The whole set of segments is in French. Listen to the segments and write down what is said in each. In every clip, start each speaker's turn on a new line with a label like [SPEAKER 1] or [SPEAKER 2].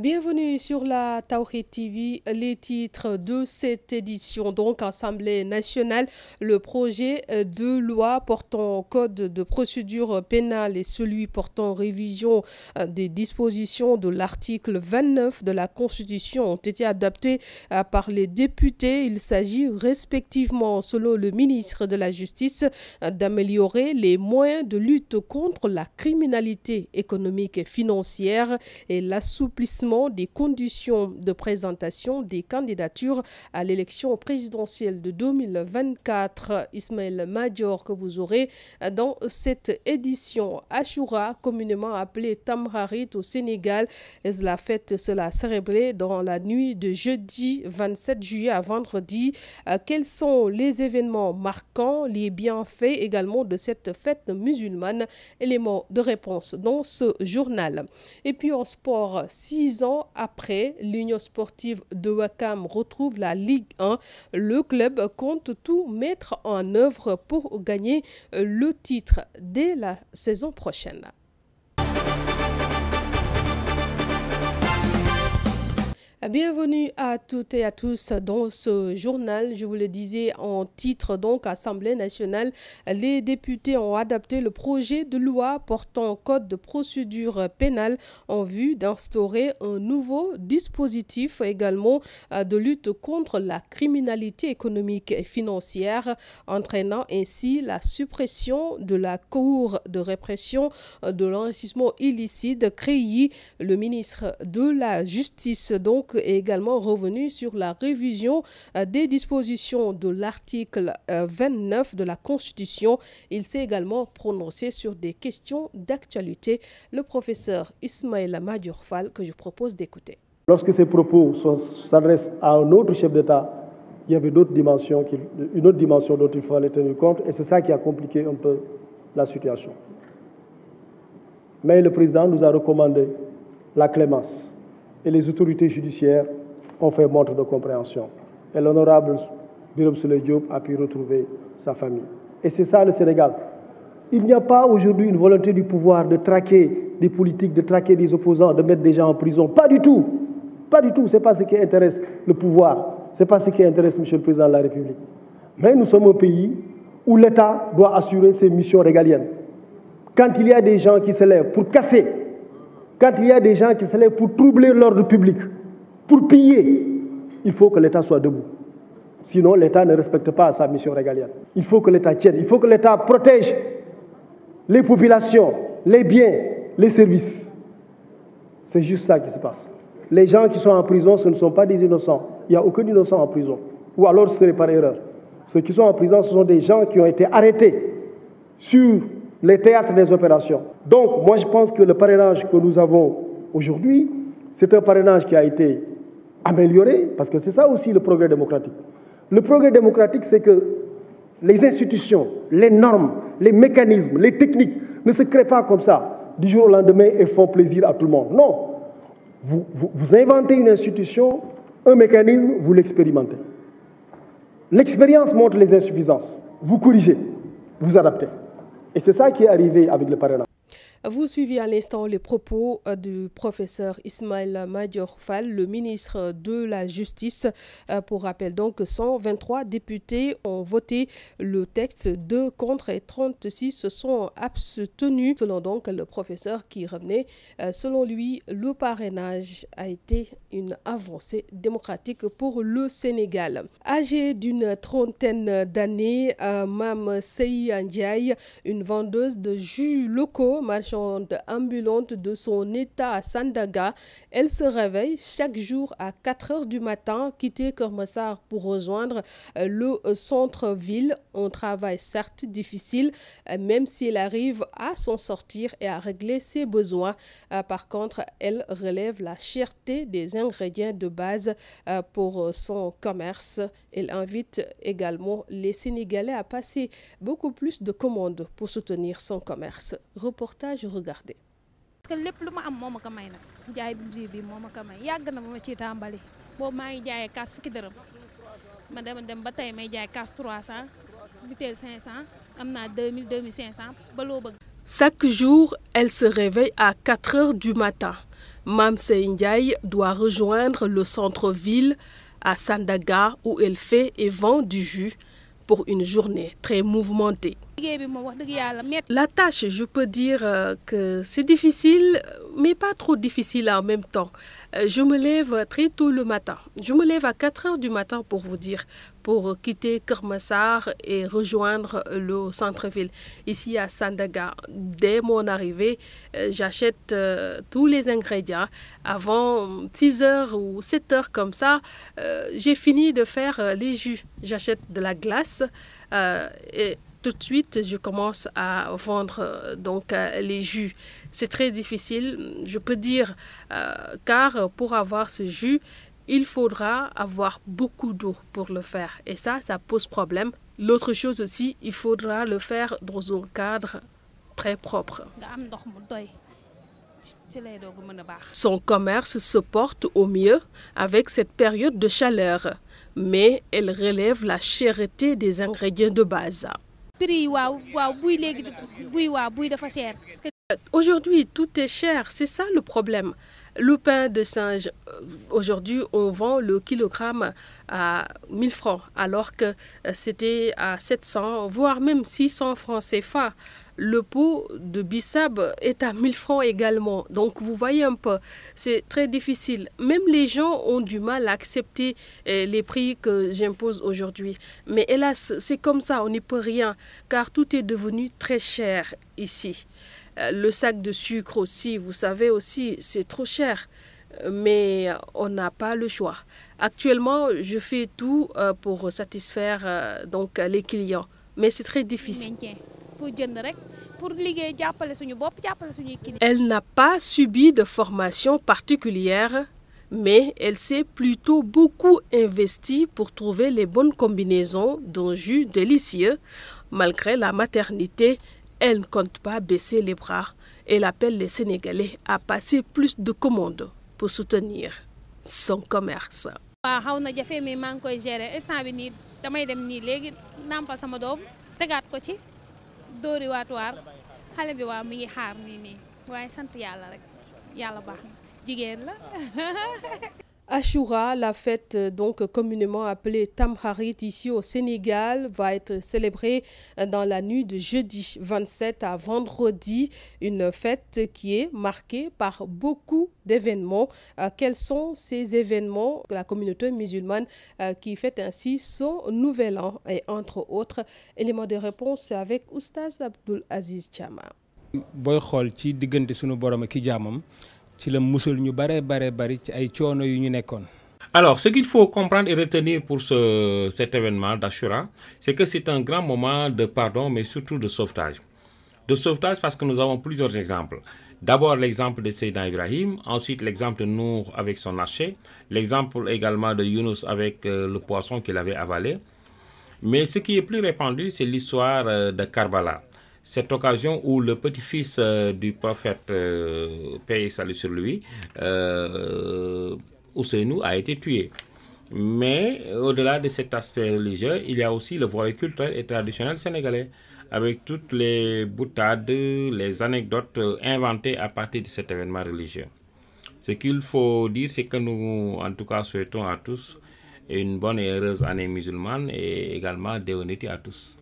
[SPEAKER 1] Bienvenue sur la Tawhid TV. Les titres de cette édition, donc Assemblée nationale, le projet de loi portant code de procédure pénale et celui portant révision des dispositions de l'article 29 de la Constitution ont été adoptés par les députés. Il s'agit respectivement, selon le ministre de la Justice, d'améliorer les moyens de lutte contre la criminalité économique et financière et l'assouplissement des conditions de présentation des candidatures à l'élection présidentielle de 2024. Ismaël Madior, que vous aurez dans cette édition. Ashura, communément appelée Tamrarit au Sénégal, la fête sera célébrée dans la nuit de jeudi 27 juillet à vendredi. Quels sont les événements marquants, les bienfaits également de cette fête musulmane? Élément de réponse dans ce journal. Et puis en sport, 6 ans après, l'Union sportive de Ouakam retrouve la Ligue 1. Le club compte tout mettre en œuvre pour gagner le titre dès la saison prochaine. Bienvenue à toutes et à tous dans ce journal. Je vous le disais en titre, donc, Assemblée nationale. Les députés ont adopté le projet de loi portant code de procédure pénale en vue d'instaurer un nouveau dispositif également de lutte contre la criminalité économique et financière, entraînant ainsi la suppression de la Cour de répression de l'enrichissement illicite créée. Le ministre de la Justice, donc, est également revenu sur la révision des dispositions de l'article 29 de la Constitution. Il s'est également prononcé sur des questions d'actualité. Le professeur Ismaël Madior Fall, que je propose d'écouter.
[SPEAKER 2] Lorsque ces propos s'adressent à un autre chef d'État, il y avait une autre dimension dont il fallait tenir compte, et c'est ça qui a compliqué un peu la situation. Mais le président nous a recommandé la clémence. Et les autorités judiciaires ont fait montre de compréhension. Et l'honorable Birame Souleye Diop a pu retrouver sa famille. Et c'est ça le Sénégal. Il n'y a pas aujourd'hui une volonté du pouvoir de traquer des politiques, de traquer des opposants, de mettre des gens en prison. Pas du tout. Pas du tout. Ce n'est pas ce qui intéresse le pouvoir. Ce n'est pas ce qui intéresse M. le Président de la République. Mais nous sommes un pays où l'État doit assurer ses missions régaliennes. Quand il y a des gens qui se lèvent pour casser, quand il y a des gens qui se lèvent pour troubler l'ordre public, pour piller, il faut que l'État soit debout. Sinon, l'État ne respecte pas sa mission régalienne. Il faut que l'État tienne, il faut que l'État protège les populations, les biens, les services. C'est juste ça qui se passe. Les gens qui sont en prison, ce ne sont pas des innocents. Il n'y a aucun innocent en prison. Ou alors ce serait par erreur. Ceux qui sont en prison, ce sont des gens qui ont été arrêtés sur les théâtres des opérations. Donc, moi, je pense que le parrainage que nous avons aujourd'hui, c'est un parrainage qui a été amélioré, parce que c'est ça aussi le progrès démocratique. Le progrès démocratique, c'est que les institutions, les normes, les mécanismes, les techniques ne se créent pas comme ça, du jour au lendemain, et font plaisir à tout le monde. Non. Vous inventez une institution, un mécanisme, vous l'expérimentez. L'expérience montre les insuffisances. Vous corrigez, vous adaptez. Et c'est ça qui est arrivé avec le parrainage.
[SPEAKER 1] Vous suivez à l'instant les propos du professeur Ismaël Madior Fall, le ministre de la Justice. Pour rappel, donc, 123 députés ont voté le texte, 2 contre et 36 se sont abstenus. Selon donc le professeur qui revenait, selon lui, le parrainage a été une avancée démocratique pour le Sénégal. Âgée d'une trentaine d'années, Mme Sey Ndiaye, une vendeuse de jus locaux, marchande ambulante de son état à Sandaga, elle se réveille chaque jour à 4 heures du matin, quitter Keur Massar pour rejoindre le centre-ville. Un travail certes difficile, même si elle arrive à s'en sortir et à régler ses besoins. Par contre, elle relève la cherté des ingrédients de base pour son commerce. Elle invite également les Sénégalais à passer beaucoup plus de commandes pour soutenir son commerce. Reportage regardez.
[SPEAKER 3] Parce que lépp lu ma am moo ma ko may nag jaay bi bi moo ma ko may yàgg na ma ciy tàmbali boobu maa ngi jaayee kaas fukki dërëm ma dem ba tey may jaay kaas 300 butéel 500 am naa 2000 2500 ba loo bëgg.
[SPEAKER 1] Chaque jour, elle se réveille à 4 heures du matin. Mamsey Ndiaye doit rejoindre le centre-ville à Sandaga où elle fait et vend du jus pour une journée très mouvementée. La tâche, je peux dire que c'est difficile, mais pas trop difficile en même temps. Je me lève très tôt le matin. Je me lève à 4 heures du matin pour vous dire, pour quitter Keur Massar et rejoindre le centre-ville. Ici à Sandaga, dès mon arrivée, j'achète tous les ingrédients. Avant 6 heures ou 7 heures comme ça, j'ai fini de faire les jus. J'achète de la glace et tout de suite, je commence à vendre les jus. C'est très difficile, je peux dire, car pour avoir ce jus, il faudra avoir beaucoup d'eau pour le faire. Et ça pose problème. L'autre chose aussi, il faudra le faire dans un cadre très propre. Son commerce se porte au mieux avec cette période de chaleur, mais elle relève la cherté des ingrédients de base. Aujourd'hui, tout est cher, c'est ça le problème. Le pain de singe, aujourd'hui, on vend le kilogramme à 1000 francs, alors que c'était à 700, voire même 600 francs CFA. Le pot de bissap est à 1000 francs également. Donc, vous voyez un peu, c'est très difficile. Même les gens ont du mal à accepter les prix que j'impose aujourd'hui. Mais hélas, c'est comme ça, on n'y peut rien, car tout est devenu très cher ici. Le sac de sucre aussi, vous savez aussi, c'est trop cher. Mais on n'a pas le choix. Actuellement, je fais tout pour satisfaire les clients. Mais c'est très difficile. Elle n'a pas subi de formation particulière, mais elle s'est plutôt beaucoup investie pour trouver les bonnes combinaisons d'un jus délicieux. Malgré la maternité, elle ne compte pas baisser les bras. Elle appelle les Sénégalais à passer plus de commandes pour soutenir son commerce. Achoura, la fête communément appelée Tamkharit ici au Sénégal, va être célébrée dans la nuit de jeudi 27 à vendredi. Une fête qui est marquée par beaucoup d'événements. Quels sont ces événements? La communauté musulmane qui fête ainsi son nouvel an et entre autres éléments de réponse avec Oustaz Abdoul Aziz Thiam.
[SPEAKER 4] Boy xol ci digënté sunu borom ak jaamam ci la musul ñu bare bari ci ay coono yu ñu nekkoon.
[SPEAKER 5] Alors, ce qu'il faut comprendre et retenir pour cet événement d'Ashura, c'est que c'est un grand moment de pardon, mais surtout de sauvetage. De sauvetage parce que nous avons plusieurs exemples. D'abord l'exemple de Seydina Ibrahim, ensuite l'exemple de Nour avec son archer, l'exemple également de Yunus avec le poisson qu'il avait avalé. Mais ce qui est plus répandu, c'est l'histoire de Karbala. Cette occasion où le petit-fils du prophète, paix et salut sur lui, Ousseynou, a été tué. Mais au-delà de cet aspect religieux, il y a aussi le volet culturel et traditionnel sénégalais, avec toutes les boutades, les anecdotes inventées à partir de cet événement religieux. Ce qu'il faut dire, c'est que nous, en tout cas, souhaitons à tous une bonne et heureuse année musulmane et également déwéniti à tous.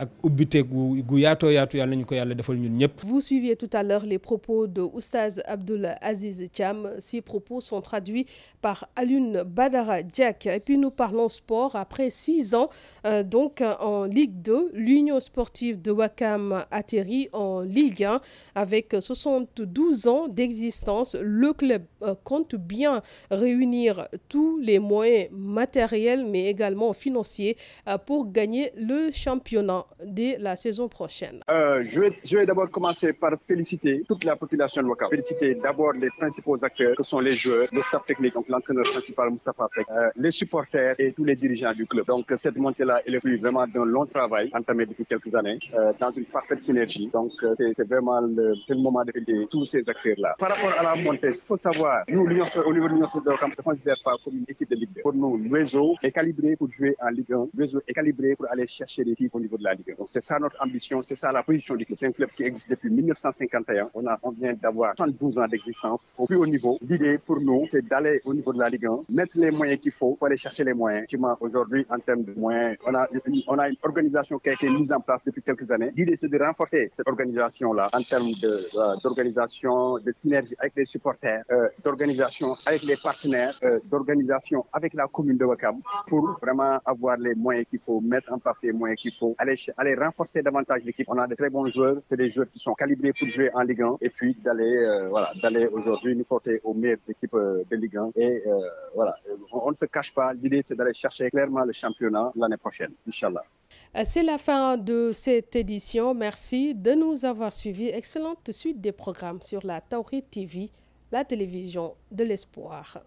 [SPEAKER 1] Vous suiviez tout à l'heure les propos de Oustaz Abdoul Aziz Thiam. Ces propos sont traduits par Alioune Badara Diak. Et puis nous parlons sport. Après 6 ans en Ligue 2, l'Union sportive de Ouakam atterrit en Ligue 1 avec 72 ans d'existence. Le club compte bien réunir tous les moyens matériels mais également financiers pour gagner le championnat dès la saison prochaine.
[SPEAKER 6] Je vais d'abord commencer par féliciter toute la population locale. Féliciter d'abord les principaux acteurs que sont les joueurs, le staff technique, donc l'entraîneur principal Moustapha Seck, les supporters et tous les dirigeants du club. Donc cette montée-là, elle est plus vraiment d'un long travail entamé depuis quelques années dans une parfaite synergie. Donc c'est vraiment le moment de féliciter tous ces acteurs-là. Par rapport à la montée, il faut savoir, nous, au niveau de l'Union sportive de Ouakam, on ne se considère pas comme une équipe de Ligue 2. Pour nous, réseau, est calibré pour jouer en Ligue 1. Le réseau est calibré pour aller chercher des titres au niveau de la Ligue 1. Donc c'est ça notre ambition, c'est ça la position du club. C'est un club qui existe depuis 1951. On vient d'avoir 72 ans d'existence au plus haut niveau. L'idée pour nous, c'est d'aller au niveau de la Ligue 1, mettre les moyens qu'il faut aller chercher les moyens. Aujourd'hui, en termes de moyens, on a une organisation qui a été mise en place depuis quelques années. L'idée, c'est de renforcer cette organisation-là en termes d'organisation, de synergie avec les supporters, d'organisation avec les partenaires, d'organisation avec la commune de Ouakam pour vraiment avoir les moyens qu'il faut, mettre en place les moyens qu'il faut, aller renforcer davantage l'équipe. On a de très bons joueurs, c'est des joueurs qui sont calibrés pour jouer en Ligue 1 et puis d'aller aujourd'hui nous porter aux meilleures équipes de Ligue 1. Et on ne se cache pas, l'idée c'est d'aller chercher clairement le championnat l'année prochaine, Inch'Allah.
[SPEAKER 1] C'est la fin de cette édition. Merci de nous avoir suivis. Excellente suite des programmes sur la Tawhid TV, la télévision de l'espoir.